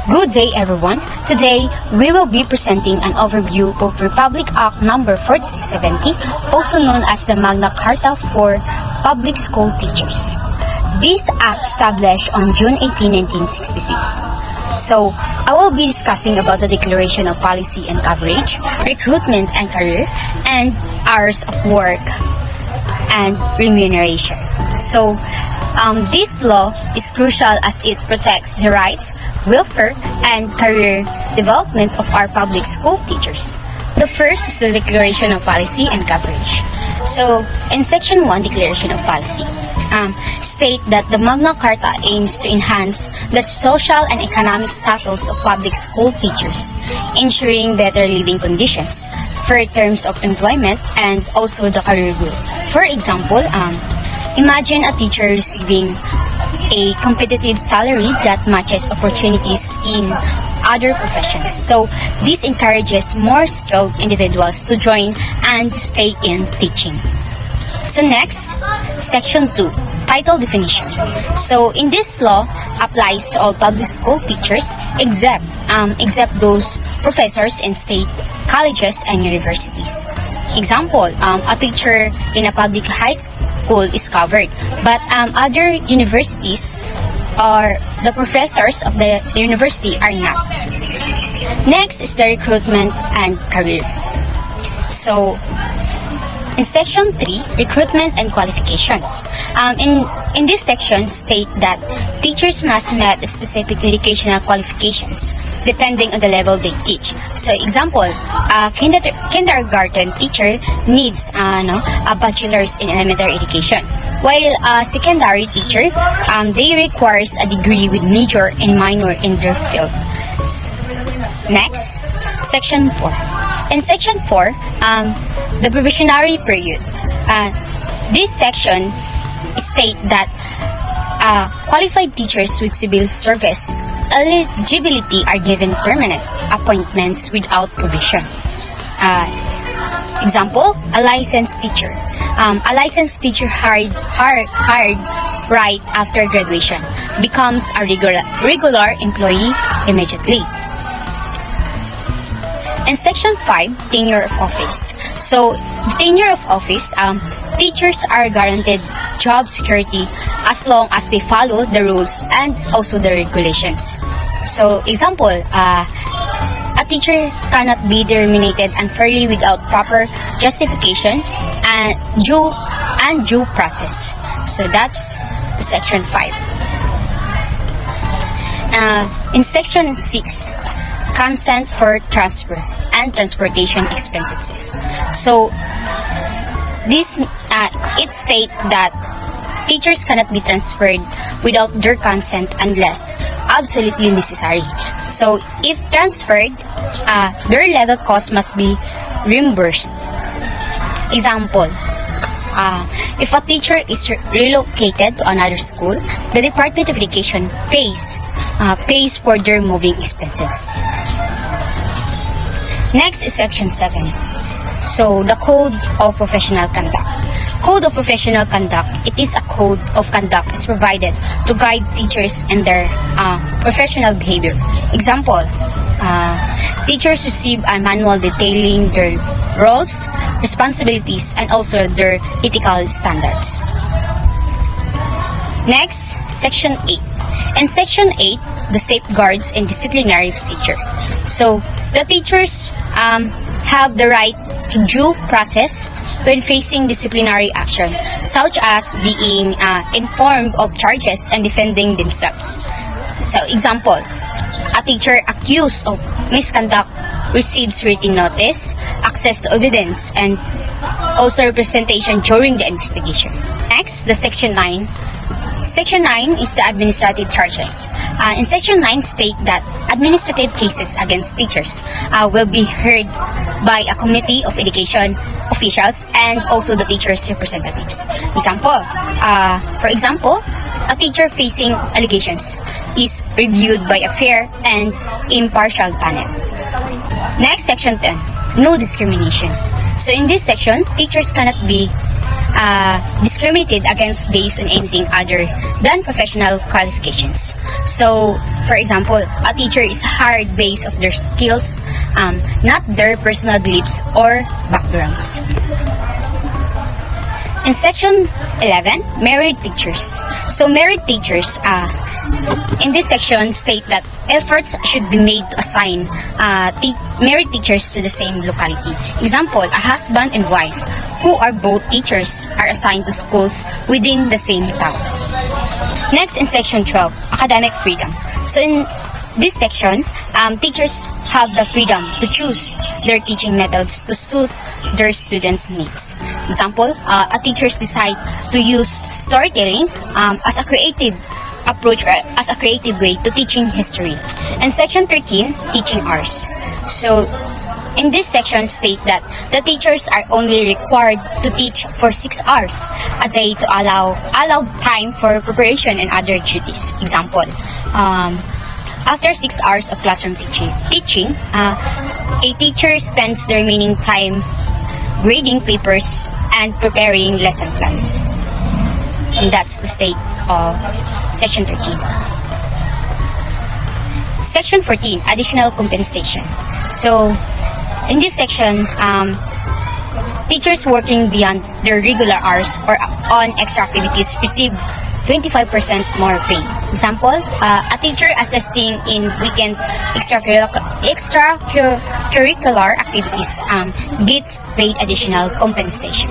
Good day everyone. Today, we will be presenting an overview of Republic Act No. 4670, also known as the Magna Carta for Public School Teachers. This act established on June 18, 1966. So, I will be discussing about the declaration of policy and coverage, recruitment and career, and hours of work and remuneration. So, this law is crucial as it protects the rights, welfare, and career development of our public school teachers. The first is the Declaration of Policy and Coverage. So, in Section 1, Declaration of Policy, state that the Magna Carta aims to enhance the social and economic status of public school teachers, ensuring better living conditions, fair terms of employment, and also the career growth. For example, imagine a teacher receiving a competitive salary that matches opportunities in other professions. So, this encourages more skilled individuals to join and stay in teaching. So next, Section 2, Title Definition. So, in this law, applies to all public school teachers except those professors in state colleges and universities. Example, a teacher in a public high school is covered, but other universities or the professors of the university are not. Next is the recruitment and career. So, in Section 3, Recruitment and Qualifications. In this section, state that teachers must meet specific educational qualifications depending on the level they teach. So, example, a kindergarten teacher needs a bachelor's in elementary education, while a secondary teacher, they requires a degree with major and minor in their field. Next, Section 4. In Section 4, the probationary period. This section state that qualified teachers with civil service eligibility are given permanent appointments without probation. Example, a licensed teacher. A licensed teacher hired right after graduation becomes a regular employee immediately. In Section 5, Tenure of Office. So, the tenure of office, teachers are guaranteed job security as long as they follow the rules and also the regulations. So, example, a teacher cannot be terminated unfairly without proper justification and due process. So, that's the Section 5. In Section 6, Consent for transfer and transportation expenses. So, this it states that teachers cannot be transferred without their consent unless absolutely necessary. So, if transferred, their level cost must be reimbursed. Example, if a teacher is relocated to another school, the Department of Education pays for their moving expenses. Next is Section 7. So, the Code of Professional Conduct. Code of Professional Conduct, it is a code of conduct is provided to guide teachers in their professional behavior. Example, teachers receive a manual detailing their roles, responsibilities, and also their ethical standards. Next, Section 8. In Section 8, the Safeguards and Disciplinary Procedure. So, the teachers have the right to due process when facing disciplinary action, such as being informed of charges and defending themselves. So, example, a teacher accused of misconduct receives written notice, access to evidence, and also representation during the investigation. Next, the Section 9. Section 9 is the administrative charges. In Section 9 state that administrative cases against teachers will be heard by a committee of education officials and also the teachers' representatives. For example, a teacher facing allegations is reviewed by a fair and impartial panel. Next, Section 10, no discrimination. So in this section, teachers cannot be discriminated against based on anything other than professional qualifications. So, for example, a teacher is hired based on their skills, not their personal beliefs or backgrounds. In section 11, merit teachers. So merit teachers, in this section state that efforts should be made to assign merit teachers to the same locality. Example, a husband and wife who are both teachers are assigned to schools within the same town. Next, in section 12, academic freedom. So in this section, teachers have the freedom to choose their teaching methods to suit their students' needs. Example, a teachers decide to use storytelling as a creative approach or as a creative way to teaching history. And section 13, teaching hours. So in this section state that the teachers are only required to teach for 6 hours a day to allow time for preparation and other duties. Example, after 6 hours of classroom teaching, a teacher spends the remaining time grading papers and preparing lesson plans. And that's the state of section 13. Section 14, additional compensation. So, in this section, teachers working beyond their regular hours or on extra activities receive 25% more pay. Example, a teacher assisting in weekend extracurricular activities gets paid additional compensation.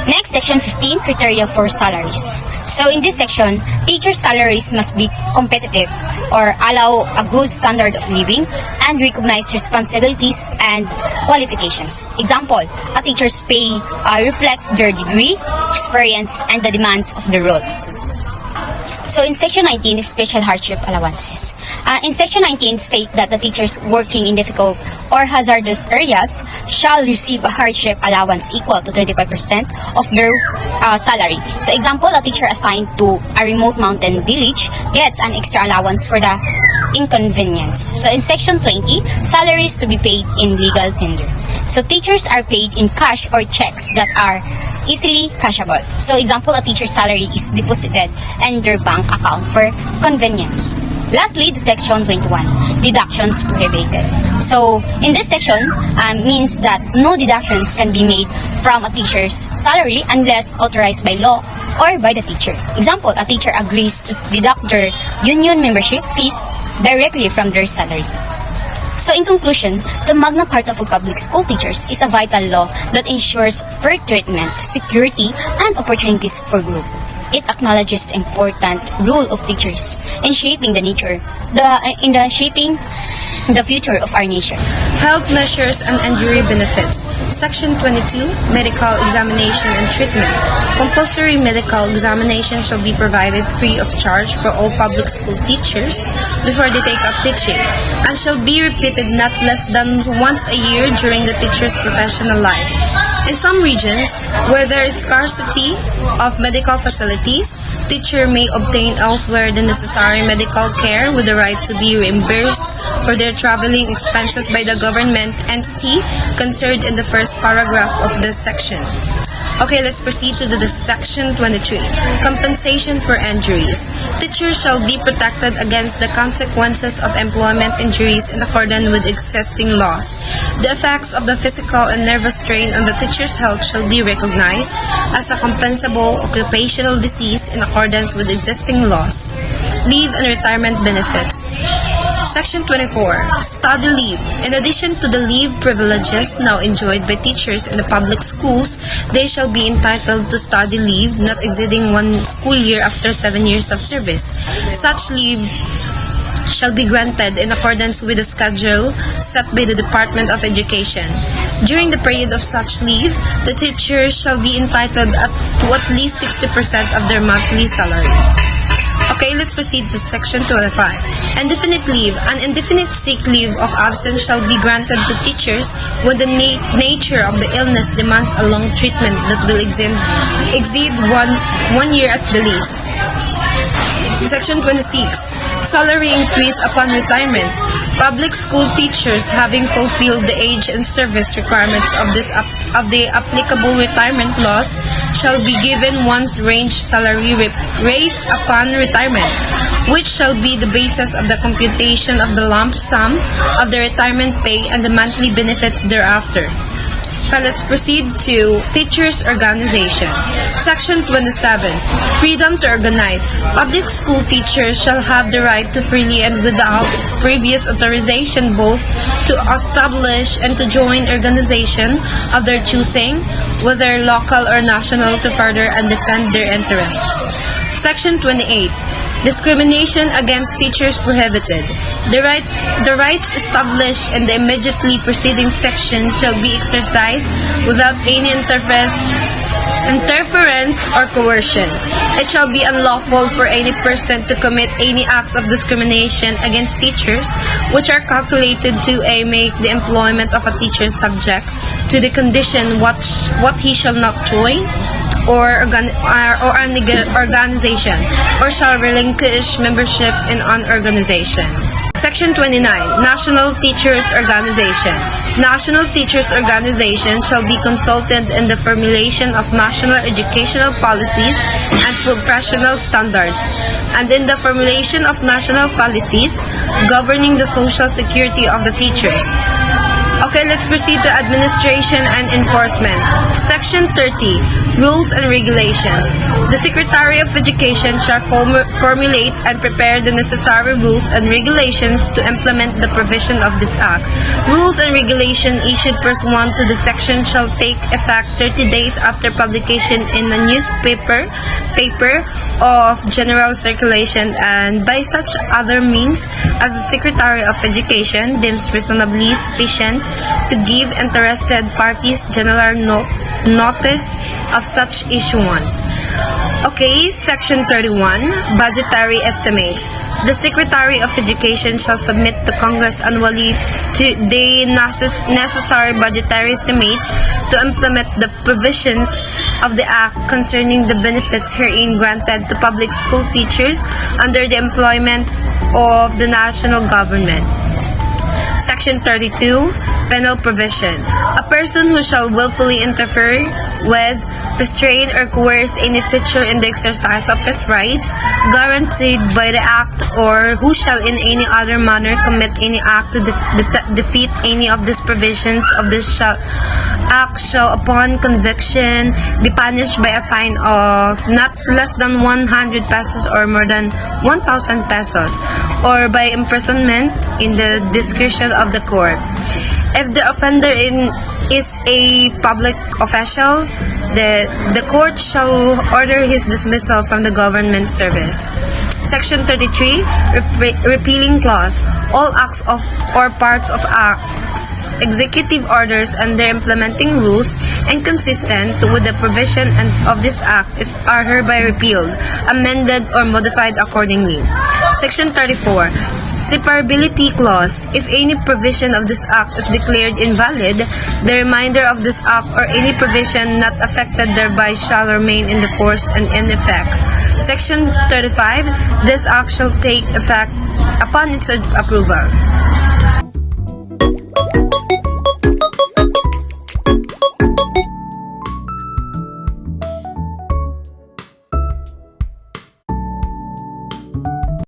Next, section 15, criteria for salaries. So in this section, teachers' salaries must be competitive or allow a good standard of living and recognize responsibilities and qualifications. Example, a teacher's pay reflects their degree, experience, and the demands of the role. So in section 19, special hardship allowances. In section 19, state that the teachers working in difficult or hazardous areas shall receive a hardship allowance equal to 25% of their salary. So example, a teacher assigned to a remote mountain village gets an extra allowance for the inconvenience. So in section 20, salaries to be paid in legal tender. So teachers are paid in cash or checks that are easily cashable. So example, a teacher's salary is deposited in their bank account for convenience. Lastly, the section 21, deductions prohibited. So in this section means that no deductions can be made from a teacher's salary unless authorized by law or by the teacher. Example, a teacher agrees to deduct their union membership fees directly from their salary. So in conclusion, the Magna Carta for public school teachers is a vital law that ensures fair treatment, security, and opportunities for group. It acknowledges the important role of teachers in shaping shaping the future of our nation. Health measures and injury benefits. Section 22, medical examination and treatment. Compulsory medical examination shall be provided free of charge for all public school teachers before they take up teaching, and shall be repeated not less than once a year during the teacher's professional life. In some regions, where there is scarcity of medical facilities, teacher may obtain elsewhere the necessary medical care with the right to be reimbursed for their traveling expenses by the government entity concerned in the first paragraph of this section. Okay, let's proceed to the section 23. Compensation for injuries. Teachers shall be protected against the consequences of employment injuries in accordance with existing laws. The effects of the physical and nervous strain on the teacher's health shall be recognized as a compensable occupational disease in accordance with existing laws. Leave and retirement benefits. Section 24. Study leave. In addition to the leave privileges now enjoyed by teachers in the public schools, they shall be entitled to study leave not exceeding 1 school year after 7 years of service. Such leave shall be granted in accordance with the schedule set by the Department of Education. During the period of such leave, the teachers shall be entitled to at least 60% of their monthly salary. Okay, let's proceed to section 25. Indefinite leave. An indefinite sick leave of absence shall be granted to teachers when the nature of the illness demands a long treatment that will exceed 1 year at the least. Section 26. Salary increase upon retirement. Public school teachers having fulfilled the age and service requirements of the applicable retirement laws shall be given one's range salary raised upon retirement, which shall be the basis of the computation of the lump sum of the retirement pay and the monthly benefits thereafter. Let's proceed to Teachers' Organization. Section 27. Freedom to organize. Public school teachers shall have the right to freely and without previous authorization both to establish and to join organization of their choosing, whether local or national, to further and defend their interests. Section 28. Discrimination against teachers prohibited. The rights established in the immediately preceding section shall be exercised without any interference or coercion. It shall be unlawful for any person to commit any acts of discrimination against teachers which are calculated to make the employment of a teacher subject to the condition what he shall not join or an organization, or shall relinquish membership in an organization. Section 29. National Teachers' Organization. National Teachers' Organization shall be consulted in the formulation of national educational policies and professional standards, and in the formulation of national policies governing the social security of the teachers. Okay, let's proceed to administration and enforcement. Section 30. Rules and regulations. The Secretary of Education shall formulate and prepare the necessary rules and regulations to implement the provision of this Act. Rules and regulations issued pursuant to the section shall take effect 30 days after publication in a newspaper of general circulation and by such other means as the Secretary of Education deems reasonably sufficient to give interested parties general notice of such issuance. Okay, Section 31. Budgetary estimates. The Secretary of Education shall submit to Congress annually the necessary budgetary estimates to implement the provisions of the Act concerning the benefits herein granted to public school teachers under the employment of the national government. Section 32. Penal provision. A person who shall willfully interfere with, restrain, or coerce any teacher in the exercise of his rights guaranteed by the Act, or who shall in any other manner commit any act to defeat any of these provisions of this Act shall, upon conviction, be punished by a fine of not less than 100 pesos or more than 1,000 pesos, or by imprisonment in the discretion of the court. If the offender is a public official, the court shall order his dismissal from the government service. Section 33. Repealing clause. All acts of or parts of acts, executive orders, and their implementing rules inconsistent with the provision of this act are hereby repealed, amended, or modified accordingly. Section 34. Separability clause. If any provision of this act is declared invalid, the remainder of this act or any provision not affected thereby shall remain in the force and in effect. Section 35. This act shall take effect upon its approval.